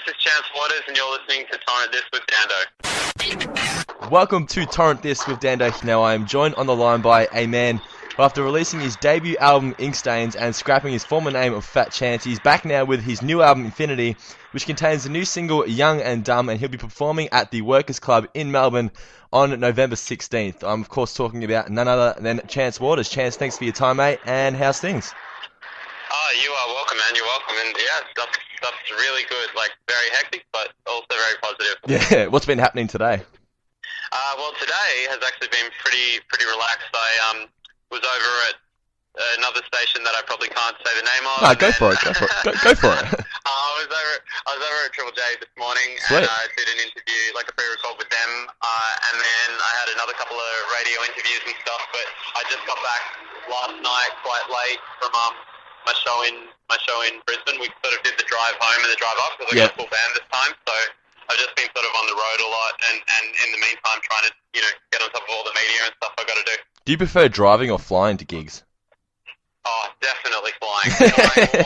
This is Chance Waters, and you're listening to Torrent This with Dando. Welcome to Torrent This with Dando. Now I am joined on the line by a man who, after releasing his debut album Ink Stains and scrapping his former name of Fat Chance, he's back now with his new album Infinity, which contains the new single Young and Dumb, and he'll be performing at the Workers Club in Melbourne on November 16th. I'm of course talking about none other than Chance Waters. Chance, thanks for your time, mate, and how's things? Oh, you are welcome, man. You're welcome. And yeah, stuff's really good. Like, very hectic, but also very positive. Yeah, what's been happening today? Well, today has actually been pretty relaxed. I was over at another station that I probably can't say the name of. No, go for it. Go for it. I was over at Triple J this morning. Sweet. And I did an interview, like a pre-record with them, and then I had another couple of radio interviews and stuff. But I just got back last night quite late from my show in Brisbane. We sort of did the drive home and the drive up because I got a full band this time. So I've just been sort of on the road a lot, and in the meantime trying to get on top of all the media and stuff I got to do. Do you prefer driving or flying to gigs? Oh, definitely flying. 150%,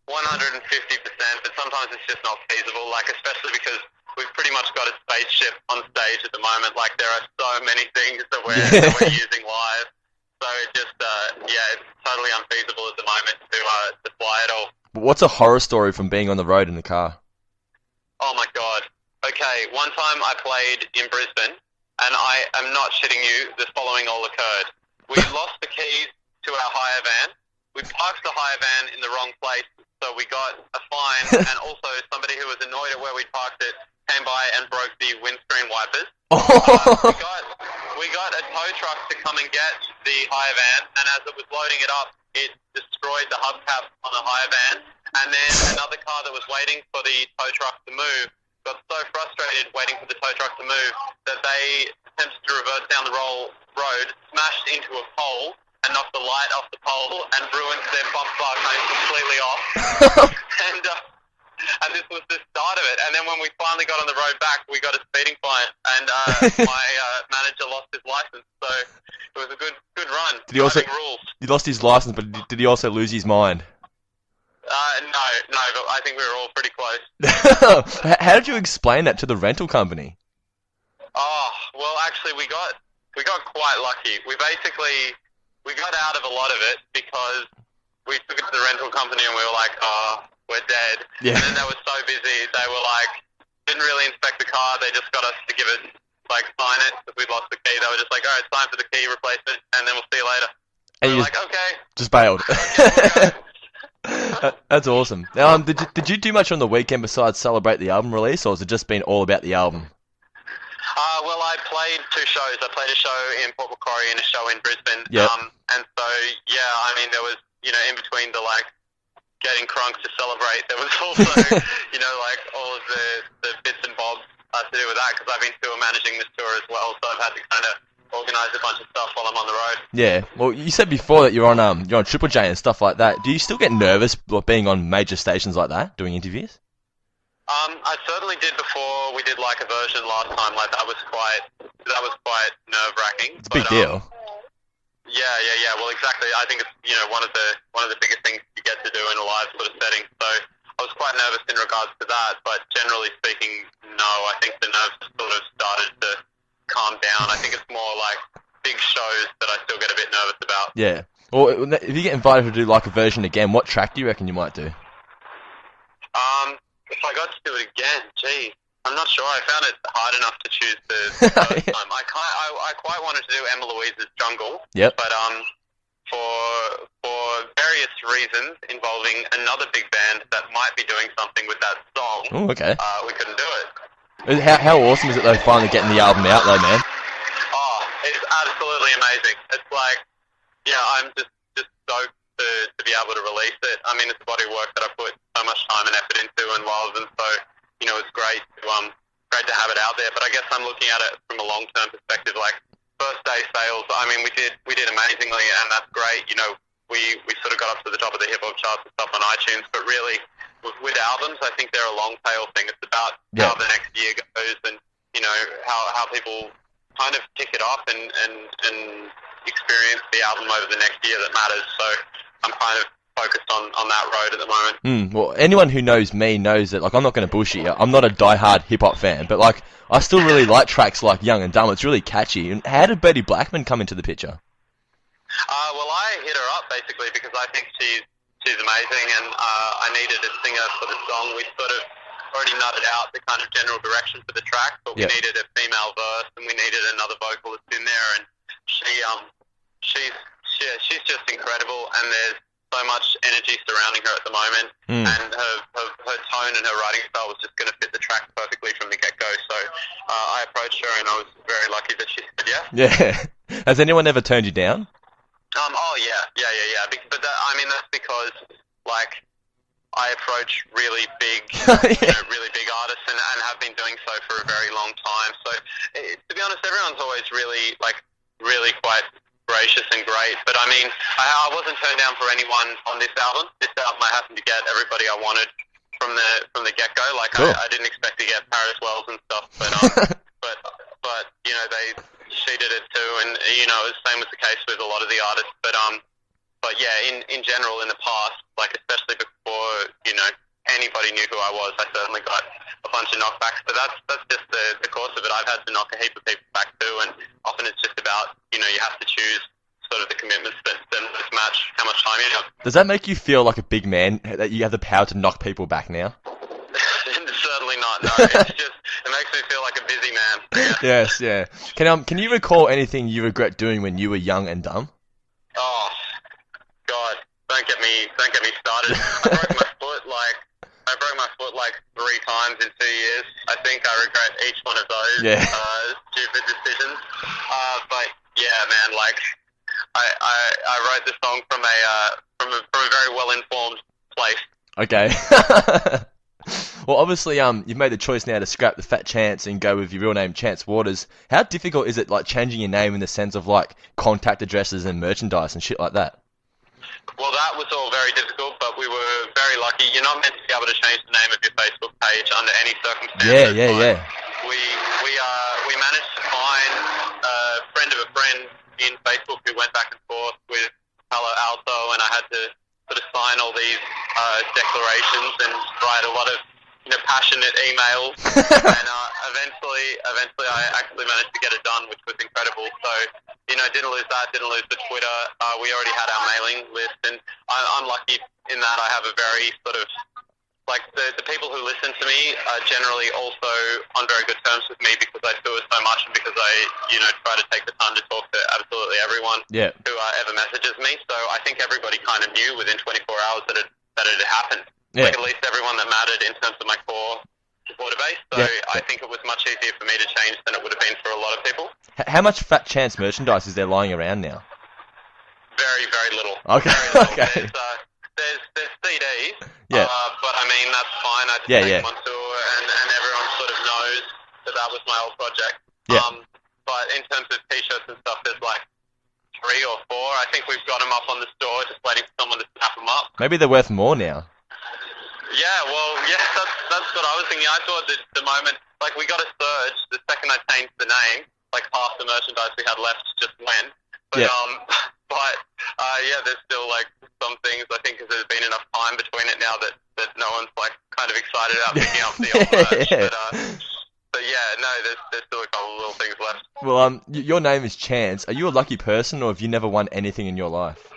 but sometimes it's just not feasible, like, especially because we've pretty much got a spaceship on stage at the moment. Like, there are so many things that we're using live. So it just, it's totally unfeasible at the moment to fly at all. What's a horror story from being on the road in the car? Oh, my God. Okay, one time I played in Brisbane, and I am not shitting you, the following all occurred. We lost the keys to our hire van. We parked the hire van in the wrong place, so we got a fine, and also somebody who was annoyed at where we parked it came by and broke the windscreen wipers. We got a tow truck to come and get the hire van, and as it was loading it up, it destroyed the hubcap on the hire van, and then another car that was waiting for the tow truck to move got so frustrated waiting for the tow truck to move that they attempted to reverse down the road, smashed into a pole, and knocked the light off the pole and ruined their bump bar cone completely off. And this was the start of it. And then when we finally got on the road back, we got a speeding fine, and my manager lost his license. So it was a good run. He lost his license, but did he also lose his mind? No, but I think we were all pretty close. How did you explain that to the rental company? Oh, well, actually, we got quite lucky. We got out of a lot of it because we took it to the rental company and we were like, oh, we're dead. Yeah. And then they were so busy, they were like, didn't really inspect the car, they just got us to give it, like, sign it because we'd lost the key. They were just like, all right, it's time for the key replacement, and then we'll see you later. And we were like, okay. Just bailed. That's awesome. Now, did you do much on the weekend besides celebrate the album release, or has it just been all about the album? Well, I played two shows. I played a show in Port Macquarie and a show in Brisbane. Yep. And so, yeah, I mean, there was, in between the, like, getting crunk to celebrate, there was also, like, all of the bits and bobs to do with that, because I've been tour managing this tour as well, so I've had to kind of organise a bunch of stuff while I'm on the road. Yeah. Well, you said before that you're on Triple J and stuff like that. Do you still get nervous being on major stations like that, doing interviews? I certainly did before we did like a version last time. Like that was quite nerve-wracking. It's a big deal. Yeah. Well, exactly. I think it's one of the biggest things you get to do in a live sort of setting. So I was quite nervous in regards to that. But generally speaking, no. I think the nerves sort of started to calm down. I think it's more like big shows that I still get a bit nervous about. Yeah. Well, if you get invited to do like a version again, what track do you reckon you might do? If I got to do it again, gee, I'm not sure. I found it hard enough to choose the first time. I quite wanted to do Emma Louise's Jungle. Yep. But for various reasons involving another big band that might be doing something with that song, we couldn't do it. How awesome is it though finally getting the album out though, man? Oh, it's absolutely amazing. It's like, I'm just stoked to be able to release it. I mean, it's a body of work that I put so much time and effort into and love, and so it's great to have it out there. But I guess I'm looking at it from a long-term perspective. Like first day sales, I mean, we did amazingly, and that's great. We sort of got up to the top of the hip hop charts and stuff on iTunes, but really with albums, I think they're a long tail thing. It's about how the next year goes, and how people kind of pick it up and experience the album over the next year that matters. So I'm kind of focused on that road at the moment. Well, anyone who knows me knows that, like, I'm not going to bullshit you. I'm not a die-hard hip-hop fan, but, like, I still really like tracks like Young and Dumb. It's really catchy. And how did Bertie Blackman come into the picture? Well, I hit her up, basically, because I think she's amazing, and I needed a singer for the song. We sort of already nutted out the kind of general direction for the track, but we needed a female verse, and we needed another vocalist in there, and she's just incredible, and there's so much energy surrounding her at the moment, and her tone and her writing style was just going to fit the track perfectly from the get-go, so I approached her, and I was very lucky that she said yes. Yeah. Has anyone ever turned you down? Oh, yeah. But that's because, like, I approach really big, really big artists and have been doing so for a very long time. So, to be honest, everyone's always really quite gracious and great. But, I mean, I wasn't turned down for anyone on this album. This album I happened to get everybody I wanted from the get-go. Like, cool. I didn't expect to get Paris Wells and stuff, but you know, she did it too, and, you know, it was the same was the case with a lot of the artists. But yeah, in general, in the past, like, especially before, you know, anybody knew who I was, I certainly got a bunch of knockbacks. But that's just the course of it. I've had to knock a heap of people back too, and often it's just about, you know, you have to choose sort of the commitments that most match how much time you have. Does that make you feel like a big man, that you have the power to knock people back now? Certainly not, no. It's just, it makes me feel like a busy man. Yeah. Yes, yeah. Can you recall anything you regret doing when you were young and dumb? Oh, God, don't get me started. I broke my foot like 3 times in 2 years. I think I regret each one of those stupid decisions. But yeah, man, like I wrote this song from a very well informed place. Okay. Well, obviously, you've made the choice now to scrap the Fat Chance and go with your real name, Chance Waters. How difficult is it, like, changing your name in the sense of, like, contact addresses and merchandise and shit like that? Well, that was all very difficult, but we were very lucky. You're not meant to be able to change the name of your Facebook page under any circumstances. Yeah. We managed to find a friend of a friend in Facebook who went back and forth with Palo Alto, and I had to sort of sign all these declarations and write a lot of, you know, passionate emails, and eventually I actually managed to get it done, which was incredible. So, you know, didn't lose that, didn't lose the Twitter. We already had our mailing list, and I'm lucky in that I have a very sort of, like, the people who listen to me are generally also on very good terms with me because I do it so much and because I, you know, try to take the time to talk to absolutely everyone who ever messages me. So I think everybody kind of knew within 24 hours that it had happened. Yeah. Like, at least everyone that mattered in terms of my core supporter base. So I think it was much easier for me to change than it would have been for a lot of people. How much Fat Chance merchandise is there lying around now? Very, very little. Okay. Very little. Okay. There's CDs, but I mean, that's fine. I just take them on tour, and everyone sort of knows that was my old project. Yeah. But in terms of T-shirts and stuff, there's like 3 or 4. I think we've got them up on the store, just waiting for someone to snap them up. Maybe they're worth more now. Yeah, well, yeah, that's what I was thinking. I thought that the moment, like, we got a surge the second I changed the name, like, half the merchandise we had left just went. But, there's still, like, some things, I think, because there's been enough time between it now that no one's, like, kind of excited about picking up the old merch. But yeah, no, there's still a couple of little things left. Well, your name is Chance. Are you a lucky person, or have you never won anything in your life?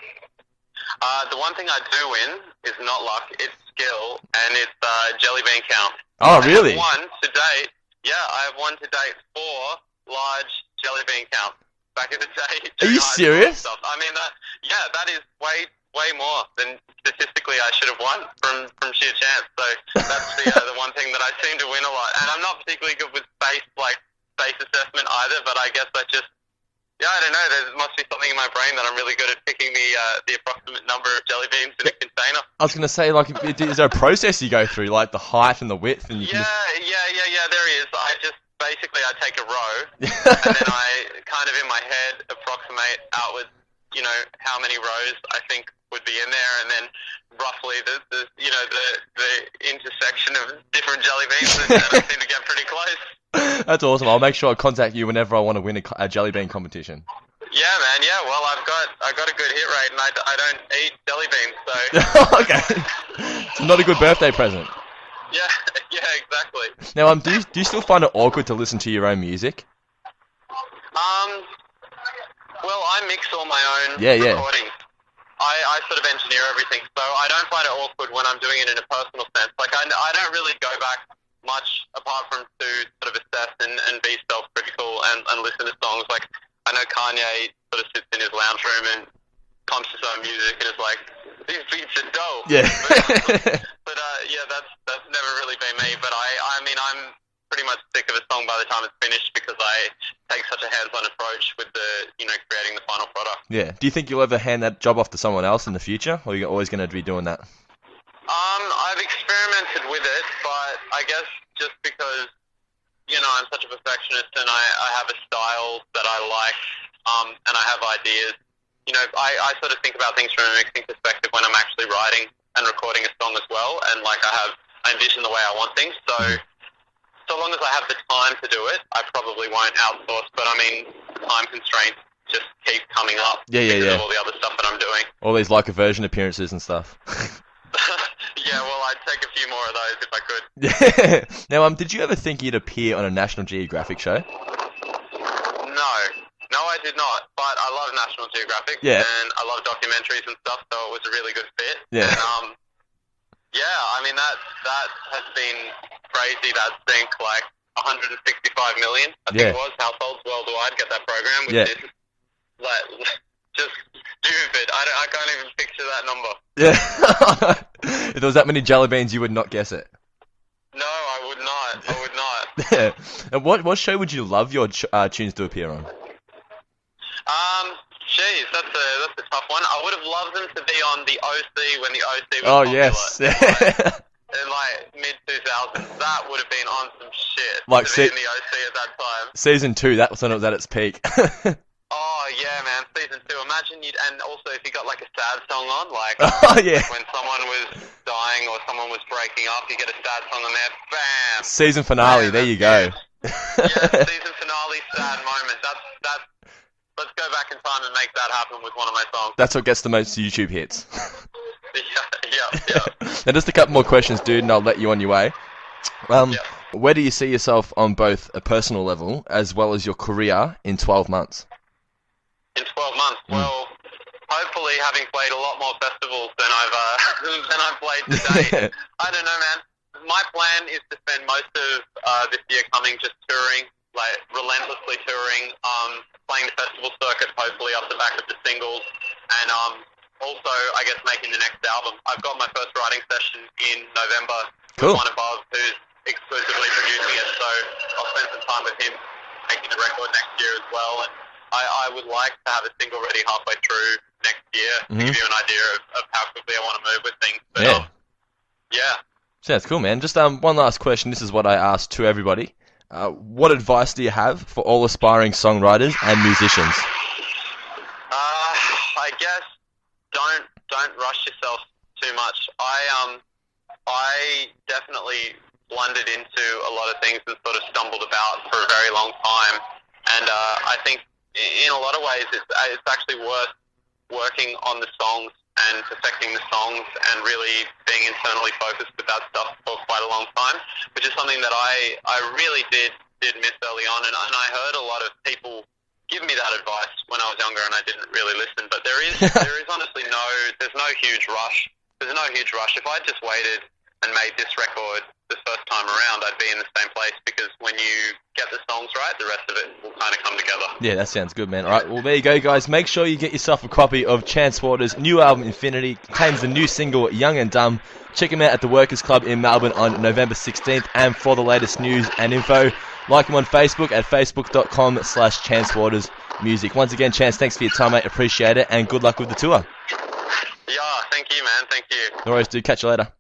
The one thing I do win is not luck, it's skill, and it's jelly bean count. Oh, really? I have won to date 4 large jelly bean counts back in the day. Are you serious? I mean, that is way more than statistically I should have won from sheer chance. So that's the one thing that I seem to win a lot. And I'm not particularly good with face assessment either, but I guess I just, I don't know, there must be something in my brain that I'm really good at picking the approximate number of jelly beans in a container. I was going to say, like, is there a process you go through, like the height and the width? And yeah, there is. I take a row, and then I kind of in my head approximate outwards, you know, how many rows I think would be in there, and then roughly the intersection of different jelly beans, and I seem to get pretty close. That's awesome. I'll make sure I contact you whenever I want to win a jelly bean competition. Yeah, man. Yeah. Well, I got a good hit rate, and I don't eat jelly beans, so... Okay. It's not a good birthday present. Yeah, exactly. Now, do you still find it awkward to listen to your own music? Well, I mix all my own Yeah. recordings. I sort of engineer everything, so I don't find it awkward when I'm doing it in a personal sense. Like, I don't really go back much apart from to sort of assess and be self-critical and listen to songs. Like, I know Kanye sort of sits in his lounge room and pumps his own music and is like, these beats are dope. Yeah. But yeah, that's never really been me. But I mean, I'm pretty much sick of a song by the time it's finished because I take such a hands-on approach with creating the final product. Yeah. Do you think you'll ever hand that job off to someone else in the future, or are you always going to be doing that? I've experimented with it, but I guess just because, I'm such a perfectionist and I have a style that I like, and I have ideas. I sort of think about things from a mixing perspective when I'm actually writing and recording a song as well, and I envision the way I want things. So long as I have the time to do it, I probably won't outsource. But I mean, time constraints just keep coming up because of all the other stuff that I'm doing. All these like aversion appearances and stuff. Yeah, well, I'd take a few more of those if I could. Yeah. Now, did you ever think you'd appear on a National Geographic show? No, I did not. But I love National Geographic, and I love documentaries and stuff, so it was a really good fit. Yeah. And, I mean, that has been crazy. That sync, like 165 million, I think it was, households worldwide get that program, which is like just stupid. I can't even picture that number. Yeah. If there was that many jelly beans, you would not guess it. No, I would not. Yeah. And what show would you love your tunes to appear on? Geez, that's a tough one. I would have loved them to be on the OC when the OC was popular. Yes. In like mid-2000s. That would have been on some shit. Like to be in the OC at that time. Season 2, that was when it was at its peak. Oh, yeah, man. Season 2. Imagine and also if you got like a sad song on, like, yeah. when someone was dying or someone was breaking up, you get a sad song on there, bam! Season finale, there you go. Yeah, season finale, sad moment. That's let's go back in time and make that happen with one of my songs. That's what gets the most YouTube hits. Yeah. Now, just a couple more questions, dude, and I'll let you on your way. Where do you see yourself on both a personal level as well as your career in 12 months? In 12 months? Well, hopefully having played a lot more festivals than I've played to date. I don't know, man. My plan is to spend most of this year coming just touring, like relentlessly touring, playing the festival circuit, hopefully off the back of the singles, and also, I guess, making the next album. I've got my first writing session in November with One Above, who's exclusively producing it, so I'll spend some time with him making the record next year as well, and I would like to have a single ready halfway through next year to give you an idea of how quickly I want to move with things. But, yeah. Sounds cool, man. Just one last question. This is what I ask to everybody. What advice do you have for all aspiring songwriters and musicians? I guess don't rush yourself too much. I definitely blundered into a lot of things and sort of stumbled about for a very long time, and I think in a lot of ways it's actually worth working on the songs and perfecting the songs and really being internally focused with that stuff for quite a long time, which is something that I really did miss early on, and I heard a lot of people give me that advice when I was younger, and I didn't really listen. But there is honestly there's no huge rush. There's no huge rush. If I just waited and made this record the first time around, I'd be in the same place, because when you get the songs right, the rest of it will kind of come together. Yeah, that sounds good, man. All right, well, there you go, guys. Make sure you get yourself a copy of Chance Waters' new album, Infinity. It contains the new single, Young and Dumb. Check him out at the Workers Club in Melbourne on November 16th. And for the latest news and info, like him on Facebook at facebook.com/ChanceWatersMusic. Once again, Chance, thanks for your time, mate. Appreciate it, and good luck with the tour. Yeah, thank you, man. Thank you. No worries, dude. Catch you later.